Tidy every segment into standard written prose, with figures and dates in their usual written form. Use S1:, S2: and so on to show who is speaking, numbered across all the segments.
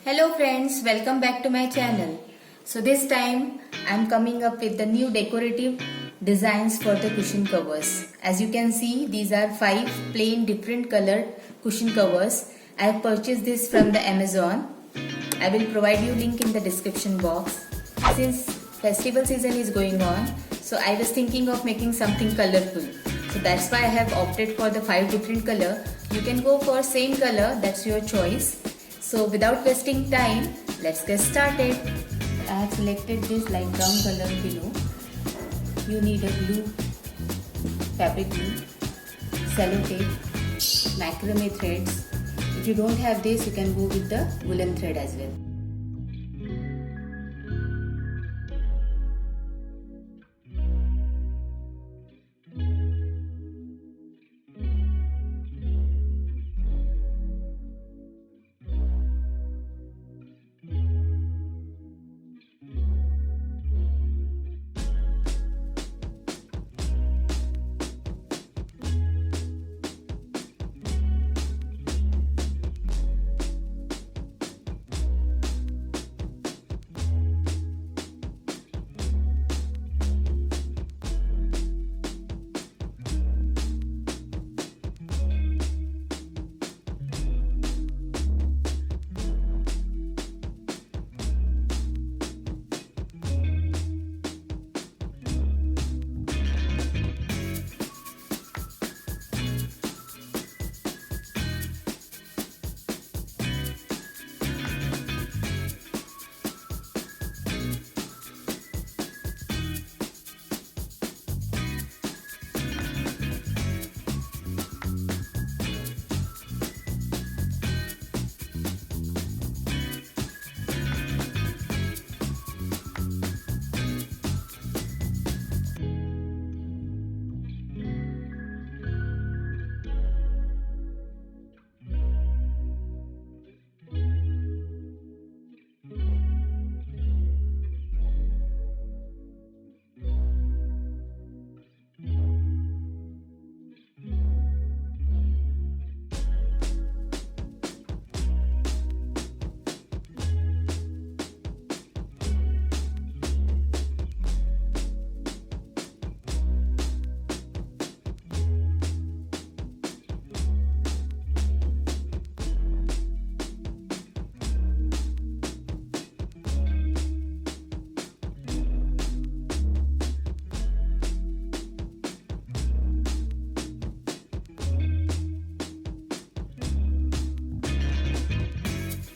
S1: Hello friends, welcome back to my channel. So this time I am coming up with the new decorative designs for the cushion covers. As you can see, these are 5 plain different colored cushion covers. I have purchased this from the Amazon. I will provide you link in the description box. Since festival season is going on, so I was thinking of making something colorful. So that's why I have opted for the 5 different color. You can go for same color, that's your choice. So without wasting time, let's get started. I have selected this light brown color pillow. You need a glue, fabric glue, sellotape, macrame threads. If you don't have this, you can go with the woolen thread as well.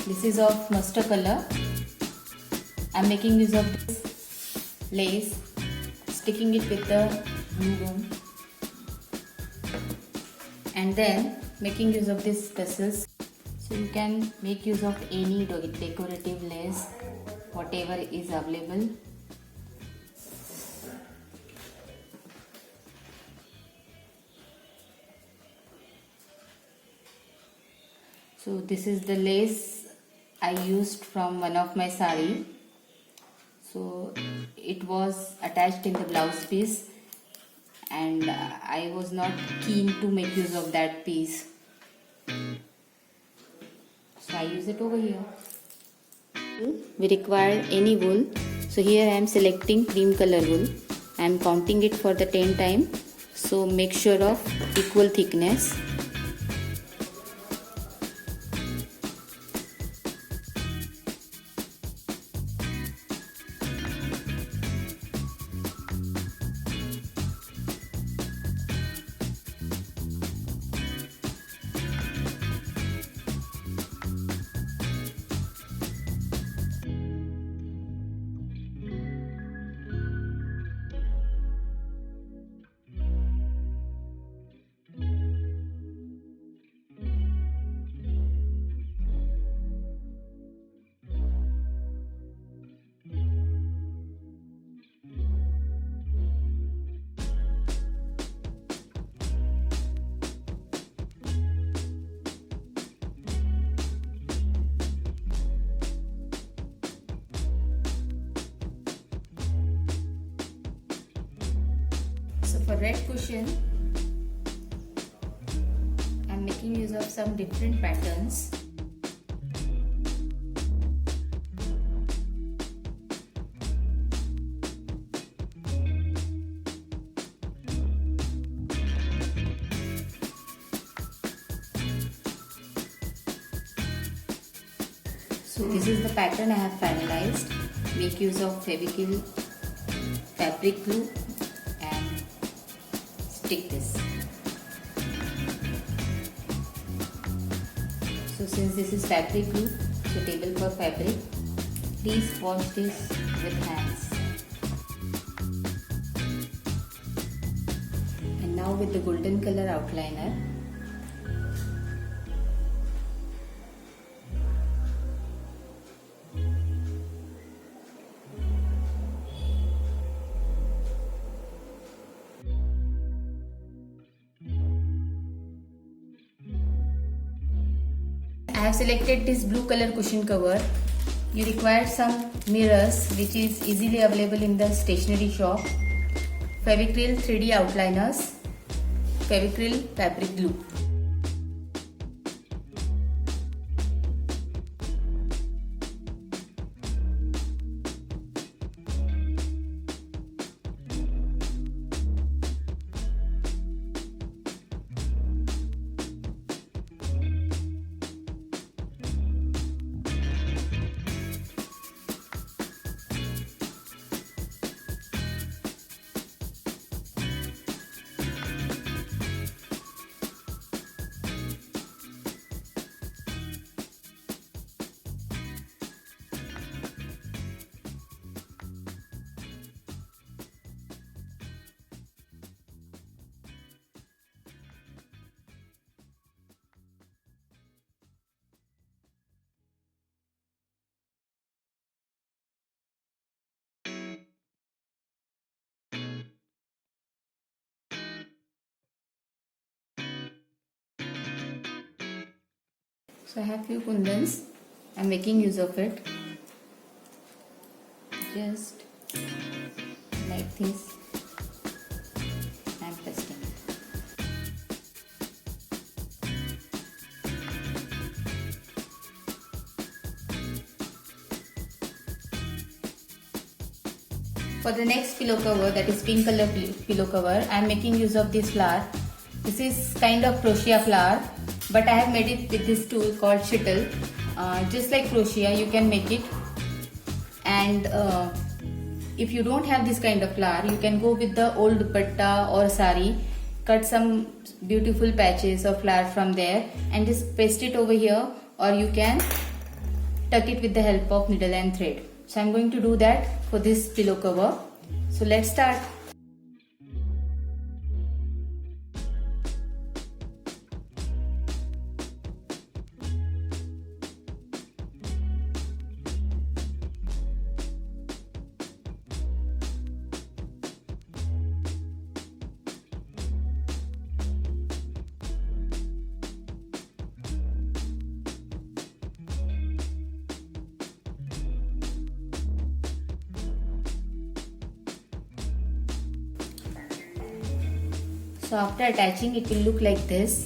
S1: This is of mustard color. I am making use of this lace, sticking it with the glue gun, and then making use of these tassels. So you can make use of any decorative lace, whatever is available. So this is the lace I used from one of my sari. So it was attached in the blouse piece and I was not keen to make use of that piece. So I use it over here. We require any wool. So here I am selecting cream color wool. I am counting it for the 10 time. So make sure of equal thickness. For red cushion, I'm making use of some different patterns. So this is the pattern I have finalized. Make use of fevicryl, fabric glue and stick this. So since this is fabric glue, suitable for fabric, please wash this with hands. And now with the golden color outliner, I have selected this blue color cushion cover. You require some mirrors which is easily available in the stationery shop, fevicryl 3D outliners, fevicryl fabric glue. So I have few kundans. I am making use of it. Just like this, I am pasting it. For the next pillow cover, that is pink color pillow cover, I am making use of this flower. This is kind of crochet flower, but I have made it with this tool called shuttle. Just like crochet, you can make it. And if you don't have this kind of flower, you can go with the old dupatta or sari, cut some beautiful patches of flower from there and just paste it over here, or you can tuck it with the help of needle and thread. So I'm going to do that for this pillow cover. So let's start. So after attaching, it will look like this.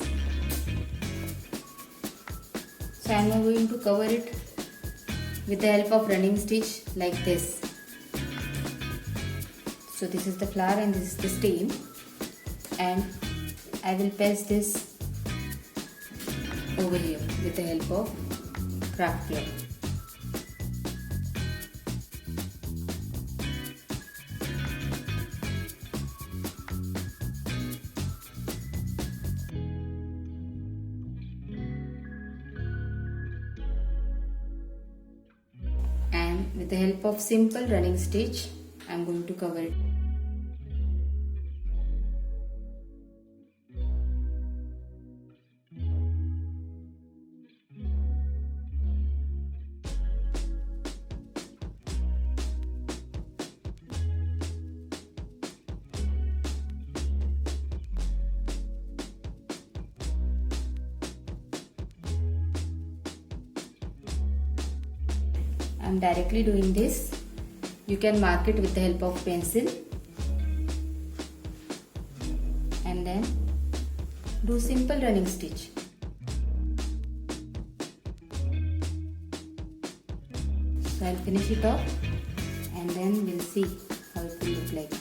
S1: So I am now going to cover it with the help of running stitch like this. So this is the flower and this is the stem, and I will paste this over here with the help of craft glue. And with the help of simple running stitch, I am going to cover it. I am directly doing this. You can mark it with the help of pencil and then do simple running stitch. So I'll finish it off and then we'll see how it will look like.